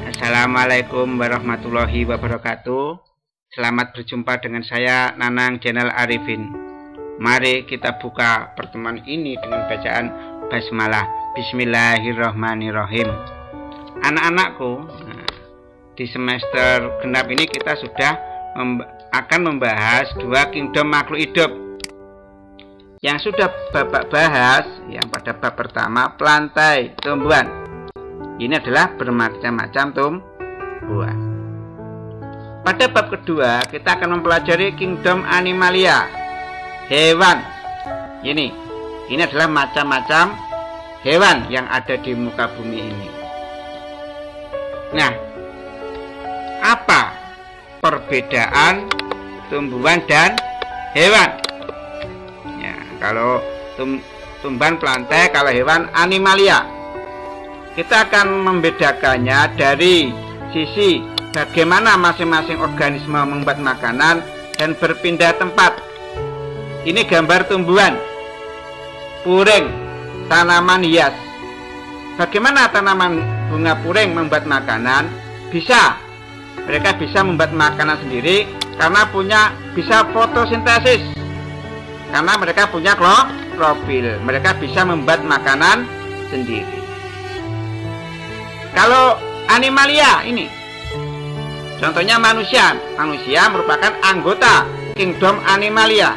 Assalamualaikum warahmatullahi wabarakatuh. Selamat berjumpa dengan saya Nanang Jenal Arifin. Mari kita buka pertemuan ini dengan bacaan basmalah. Bismillahirrahmanirrahim. Anak-anakku, di semester genap ini kita sudah akan membahas dua kingdom makhluk hidup. Yang sudah Bapak bahas yang pada bab pertama, pelantai tumbuhan. Ini adalah bermacam-macam tumbuhan. Pada bab kedua kita akan mempelajari kingdom animalia, hewan. Ini adalah macam-macam hewan yang ada di muka bumi ini. Nah, apa perbedaan tumbuhan dan hewan? Ya, kalau tumbuhan pelantai, kalau hewan animalia. Kita akan membedakannya dari sisi bagaimana masing-masing organisme membuat makanan dan berpindah tempat. Ini gambar tumbuhan, puring, tanaman hias. Bagaimana tanaman bunga puring membuat makanan? Mereka bisa membuat makanan sendiri karena bisa fotosintesis. Karena mereka punya klorofil, mereka bisa membuat makanan sendiri. Kalau animalia ini, contohnya manusia merupakan anggota kingdom animalia.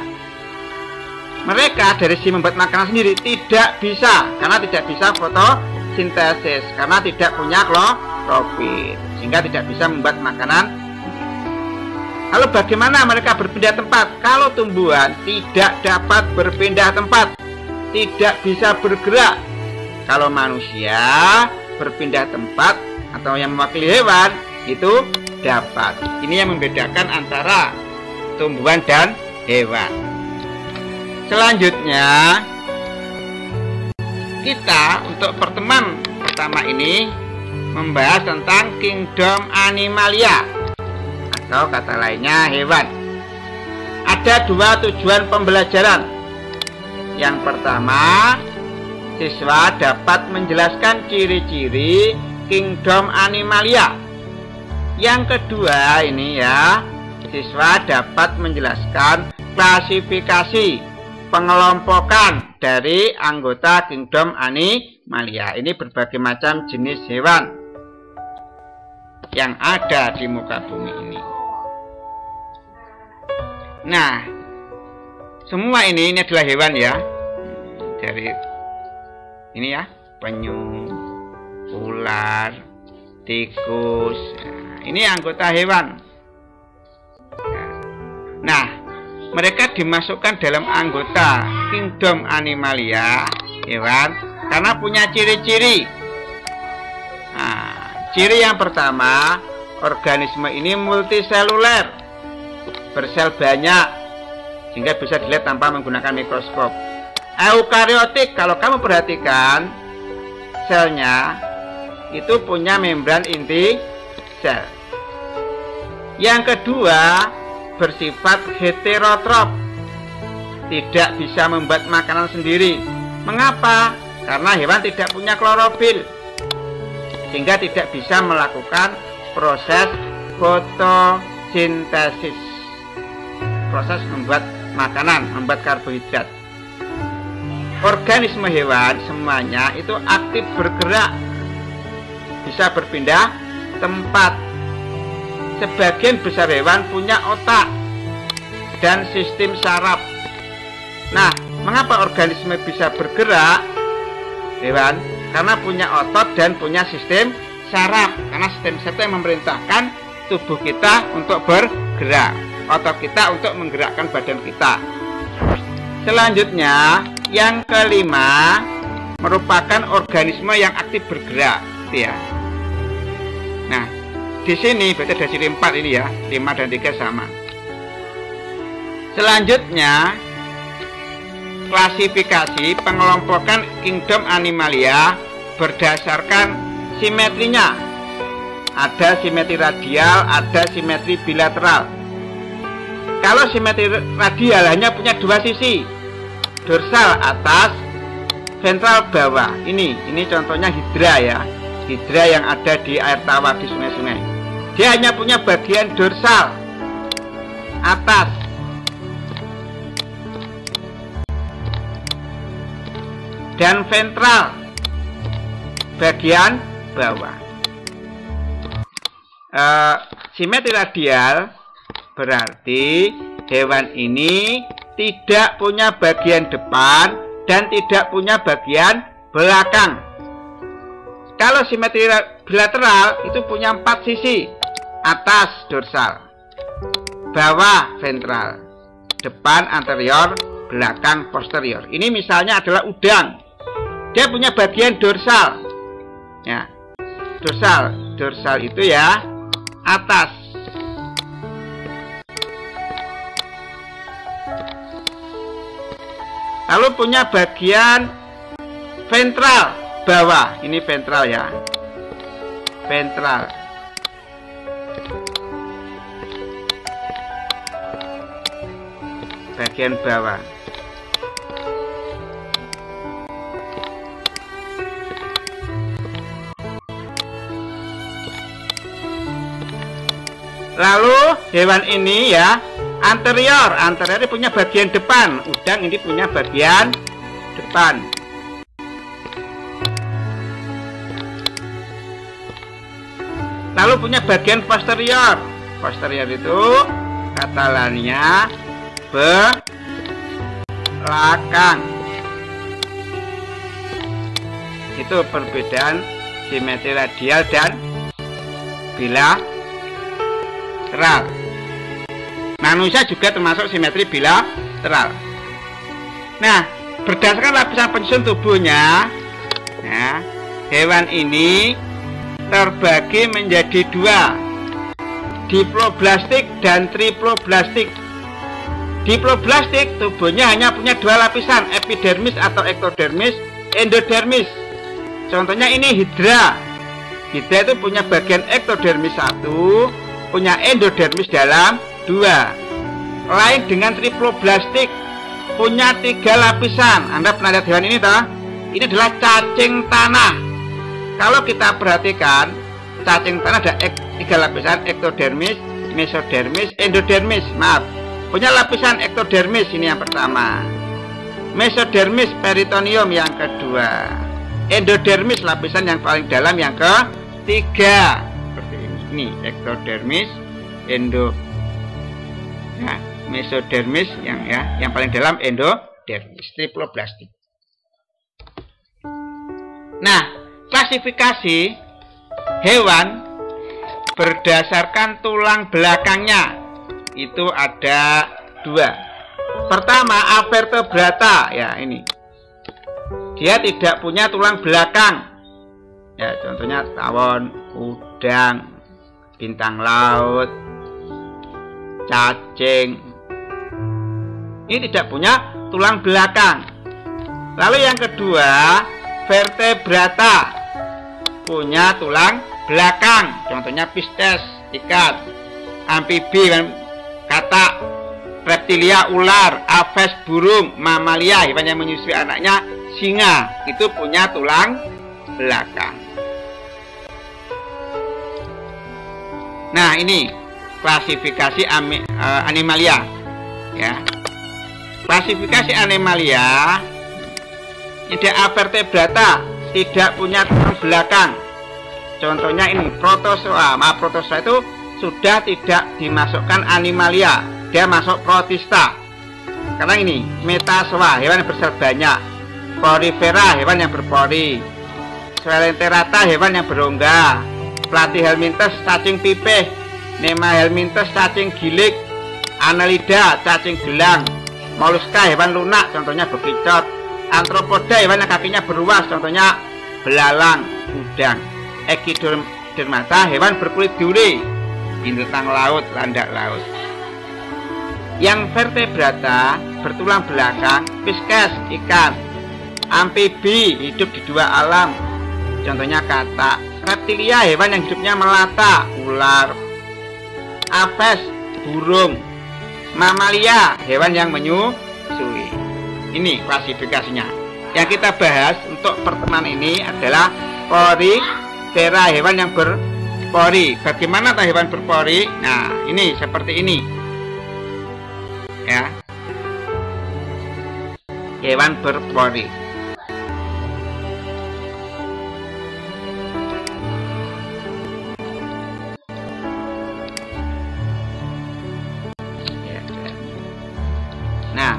Mereka dari sisi membuat makanan sendiri tidak bisa, karena tidak bisa fotosintesis, karena tidak punya klorofil, sehingga tidak bisa membuat makanan. Lalu bagaimana mereka berpindah tempat? Kalau tumbuhan tidak dapat berpindah tempat, tidak bisa bergerak. Kalau manusia berpindah tempat atau yang mewakili hewan itu dapat. Ini yang membedakan antara tumbuhan dan hewan. Selanjutnya kita untuk pertemuan pertama ini membahas tentang kingdom animalia atau kata lainnya hewan. Ada dua tujuan pembelajaran. Yang pertama, siswa dapat menjelaskan ciri-ciri kingdom animalia. Yang kedua ini ya, siswa dapat menjelaskan klasifikasi pengelompokan dari anggota kingdom animalia. Ini berbagai macam jenis hewan yang ada di muka bumi ini. Nah, semua ini adalah hewan ya. Dari ini ya, penyu, ular, tikus. Ini anggota hewan. Nah, mereka dimasukkan dalam anggota kingdom animalia, hewan, karena punya ciri-ciri. Nah, ciri yang pertama, organisme ini multiseluler, bersel banyak, sehingga bisa dilihat tanpa menggunakan mikroskop. Eukariotik, kalau kamu perhatikan selnya itu punya membran inti sel. Yang kedua, bersifat heterotrof, tidak bisa membuat makanan sendiri. Mengapa? Karena hewan tidak punya klorofil, sehingga tidak bisa melakukan proses fotosintesis, proses membuat makanan, membuat karbohidrat. Organisme hewan semuanya itu aktif bergerak, bisa berpindah tempat. Sebagian besar hewan punya otak dan sistem saraf. Nah, mengapa organisme bisa bergerak? Hewan karena punya otot dan punya sistem saraf. Karena sistem saraf yang memerintahkan tubuh kita untuk bergerak, otot kita untuk menggerakkan badan kita. Selanjutnya, yang kelima merupakan organisme yang aktif bergerak, ya. Nah, di sini berarti ada ciri 4 ini ya, 5 dan 3 sama. Selanjutnya, klasifikasi pengelompokan kingdom animalia berdasarkan simetrinya. Ada simetri radial, ada simetri bilateral. Kalau simetri radial hanya punya dua sisi, dorsal atas, ventral bawah. Ini contohnya hidra ya. hidra yang ada di air tawar di sungai-sungai. Dia hanya punya bagian dorsal atas, dan ventral bagian bawah. Simetri radial berarti hewan ini tidak punya bagian depan dan tidak punya bagian belakang. Kalau simetri bilateral itu punya 4 sisi. Atas dorsal, bawah ventral, depan anterior, belakang posterior. Ini misalnya adalah udang. Dia punya bagian dorsal. Ya. Dorsal itu ya atas. Lalu punya bagian ventral bawah. Ini ventral ya. Ventral. Bagian bawah. Lalu hewan ini ya anterior punya bagian depan. Udang ini punya bagian depan. Lalu punya bagian posterior. Posterior itu kata lainnya belakang. Itu perbedaan simetri radial dan bilateral. Manusia juga termasuk simetri bilateral. Nah, berdasarkan lapisan penyusun tubuhnya, ya, hewan ini terbagi menjadi 2, diploblastik dan triploblastik. Diploblastik tubuhnya hanya punya 2 lapisan, epidermis atau ektodermis, endodermis. Contohnya ini hidra. Hidra itu punya bagian ektodermis 1, punya endodermis dalam 2. Lain dengan triploblastik, punya 3 lapisan. Anda pernah lihat hewan ini toh? Ini adalah cacing tanah. Kalau kita perhatikan, cacing tanah ada 3 lapisan, ektodermis, mesodermis, endodermis. Maaf, punya lapisan ektodermis ini yang pertama, mesodermis peritoneum yang kedua, endodermis lapisan yang paling dalam yang ketiga. Seperti ini ektodermis, mesodermis yang paling dalam, endodermis, triploblastik. Nah, klasifikasi hewan berdasarkan tulang belakangnya itu ada 2. Pertama, avertebrata, ya ini. Dia tidak punya tulang belakang. Ya, contohnya tawon, udang, bintang laut, cacing. Ini tidak punya tulang belakang. Lalu yang kedua, vertebrata, punya tulang belakang. Contohnya pisces, ikat, amfibi, katak, reptilia, ular, aves, burung, mamalia, hewan yang menyusui anaknya, singa, itu punya tulang belakang. Nah, ini klasifikasi animalia, ya. Klasifikasi animalia, ada avertebrata, tidak punya tulang belakang. Contohnya ini protozoa. Protozoa itu sudah tidak dimasukkan animalia, dia masuk protista. Karena ini metazoa, hewan yang bersel banyak. Porifera, hewan yang berpori. Coelenterata, hewan yang berongga. Platyhelminthes, cacing pipih. Nemahelminthes, cacing gilik. Annelida, cacing gelang. Moluska, hewan lunak, contohnya bekicot. Antropoda, hewan yang kakinya beruas, contohnya belalang, udang. Ekidermata, hewan berkulit duri, bintang laut, landak laut. Yang vertebrata bertulang belakang, pisces, ikan. Amfibi, hidup di 2 alam, contohnya katak. Reptilia, hewan yang hidupnya melata, ular. Aves, burung. Mamalia, hewan yang menyusui. Ini klasifikasinya. Yang kita bahas untuk pertemuan ini adalah porifera, hewan yang berpori. Bagaimana hewan berpori? Nah, ini seperti ini. Ya. Hewan berpori. Nah,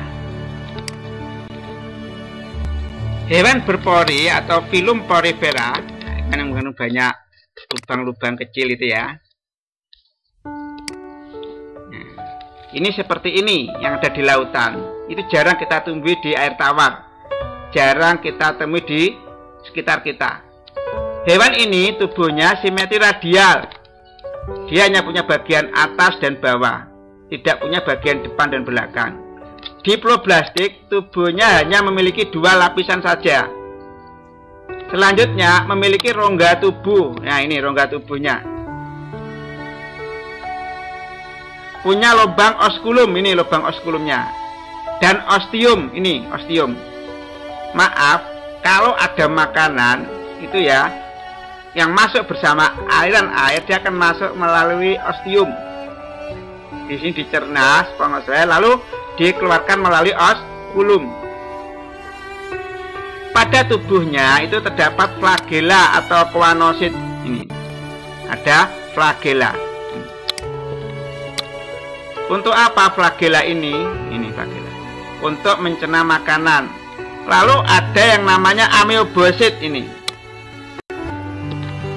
hewan berpori atau filum porifera yang mengandung banyak lubang-lubang kecil itu ya. Nah, ini seperti ini yang ada di lautan. Itu jarang kita temui di air tawar, jarang kita temui di sekitar kita. Hewan ini tubuhnya simetri radial. Dia hanya punya bagian atas dan bawah, tidak punya bagian depan dan belakang. Diploblastik, tubuhnya hanya memiliki 2 lapisan saja. Selanjutnya memiliki rongga tubuh. Nah, ini rongga tubuhnya. Punya lubang oskulum, ini lubang oskulumnya. Dan ostium, ini ostium. Maaf, kalau ada makanan itu ya yang masuk bersama aliran air, dia akan masuk melalui ostium. Di sini dicerna spermatozoa, lalu dikeluarkan melalui oskulum. Pada tubuhnya itu terdapat flagela atau choanosid. Ini ada flagela. Untuk apa flagela ini? Ini flagela. Untuk mencerna makanan. Lalu ada yang namanya amoebosit ini.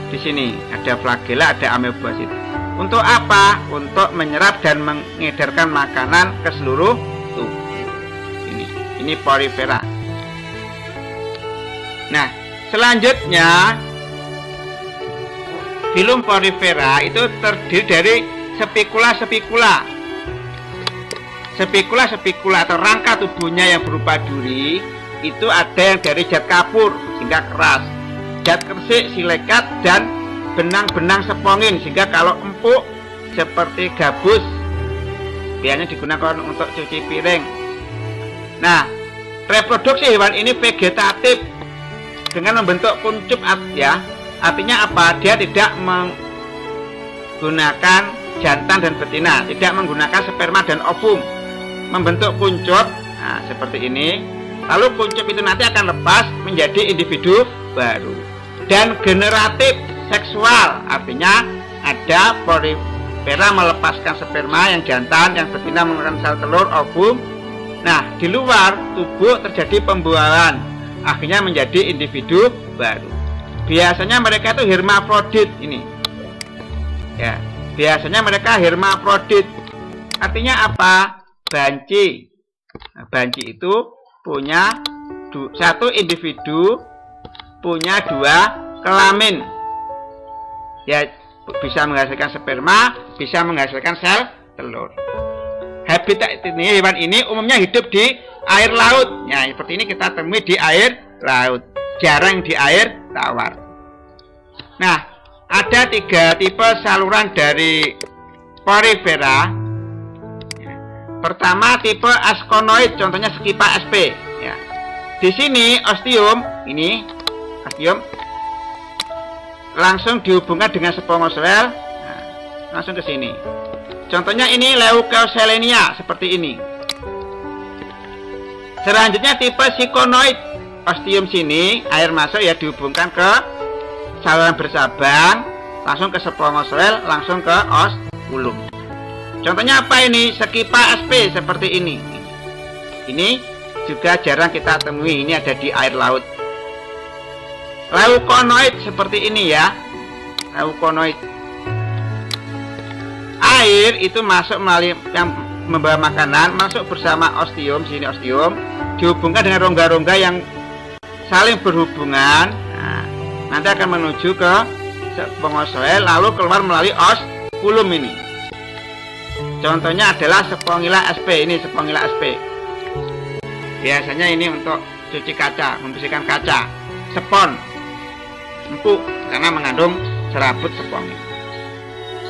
Di sini ada flagela, ada amoebosit. Untuk apa? Untuk menyerap dan mengedarkan makanan ke seluruh tubuh. Ini porifera. Nah, selanjutnya filum porifera itu terdiri dari spikula-spikula. Spikula-spikula atau rangka tubuhnya yang berupa duri itu ada yang dari zat kapur sehingga keras, zat kersik, silekat, dan benang-benang sepongin sehingga kalau empuk seperti gabus biasanya digunakan untuk cuci piring. Nah, reproduksi hewan ini vegetatif dengan membentuk kuncup ya. Artinya apa? Dia tidak menggunakan jantan dan betina, tidak menggunakan sperma dan ovum, membentuk kuncup. Nah, seperti ini. Lalu kuncup itu nanti akan lepas menjadi individu baru. Dan generatif seksual, artinya ada porifera melepaskan sperma yang jantan, yang betina mengeluarkan sel telur, ovum. Nah, di luar tubuh terjadi pembuahan, akhirnya menjadi individu baru. Biasanya mereka itu hermafrodit ini. Ya, biasanya mereka hermafrodit. Artinya apa? Banci. Nah, banci itu punya satu individu punya 2 kelamin. Ya, bisa menghasilkan sperma, bisa menghasilkan sel telur. Habitat ini, hewan ini umumnya hidup di air laut. Ya, seperti ini kita temui di air laut, jarang di air tawar. Nah, ada 3 tipe saluran dari porifera. Pertama tipe askonoid, contohnya Skipa sp. Ya. Di sini ostium, ini ostium langsung dihubungkan dengan spermatozoa, nah, langsung ke sini. Contohnya ini Leucoselenia seperti ini. Selanjutnya tipe sikonoid, ostium sini air masuk ya dihubungkan ke saluran bersabang, langsung ke spermatozoa, langsung ke oskulum. Contohnya apa ini? Skipa sp seperti ini. Ini juga jarang kita temui, ini ada di air laut. Leuconoid seperti ini ya. Leuconoid. Air itu masuk melalui yang membawa makanan, masuk bersama ostium, sini ostium, dihubungkan dengan rongga-rongga yang saling berhubungan. Nah, nanti akan menuju ke spermatozoa, lalu keluar melalui oskulum ini. Contohnya adalah Spongilla sp, ini Spongilla sp. Biasanya ini untuk cuci kaca, membersihkan kaca. Spon, empuk karena mengandung serabut spongin.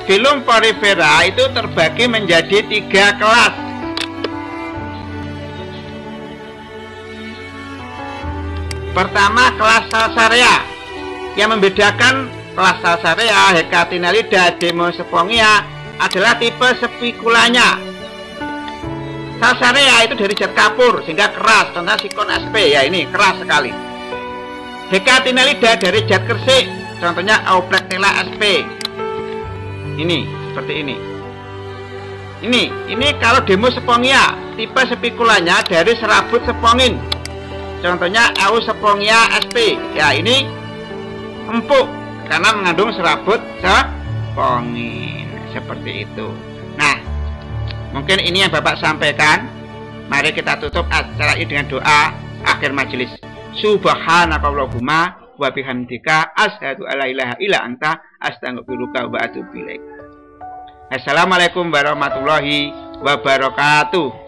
Filum porifera itu terbagi menjadi 3 kelas. Pertama kelas Salsarea, yang membedakan Kelas Salsarea, Hecatinellida, Demospongia adalah tipe spikulanya. Salsarea itu dari zat kapur sehingga keras, contohnya Sikon sp ya, ini keras sekali. Hecatinellida dari zat kersik, contohnya Euplectella sp. Ini seperti ini. Ini kalau Demospongia tipe spikulanya dari serabut spongin, contohnya Euspongia sp. Ya, ini empuk karena mengandung serabut spongin seperti itu. Nah, mungkin ini yang Bapak sampaikan. Mari kita tutup acara ini dengan doa akhir majelis. Subhanakallahumma wa bihamdika asyhadu alla ilaha illa anta astaghfiruka wa atubu ilaik. Assalamualaikum warahmatullahi wabarakatuh.